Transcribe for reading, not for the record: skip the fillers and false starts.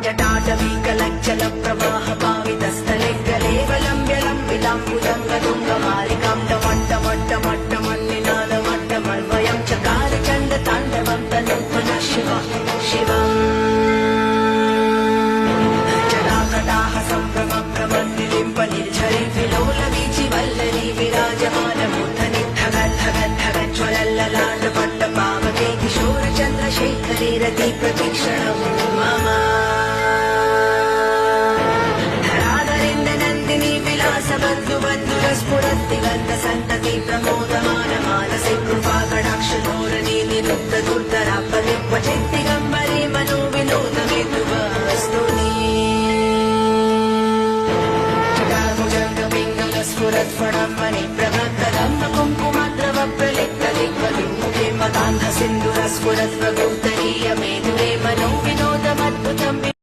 जटाटवीकलज्जल प्रवाह पावितस्थले गलेवलम्ब्य लम्बिताम्बुजङ्गतुङ्गमालिकां टमट्टमट्टमट्टमन्निनादमट्टमन्वयं चकार चण्ड ताण्डवं तनोत्मनः शिवम् जटाकटाह सम्भ्रमभ्रमन्निलिम्ब निर्झरि विलोलवीचि वल्लरी विराजमानमूर्धनि धगज्ज्वलल्ललाटपट्टपावके किशोरचन्द्रशेखरे रति प्रतीक्षणम् मम स्फुरद्दिगन्तसन्तति प्रमोदमान मानसे कृपाकटाक्षधोरणी निरुद्ध दुर्धरापदे क्वचिद्दिगम्बरे मनोविनोदमेतुवस्तुनि जटाभुजङ्गपिङ्गलस्फुरत्फणं मणिप्रभक्तदम्ब कुङ्कुमद्रव प्रलिप्तदिग्वविमुखे मदान्धसिन्दुरस्फुरत्प्रगोत्तरीयमेतुरे मनोविनोदमद्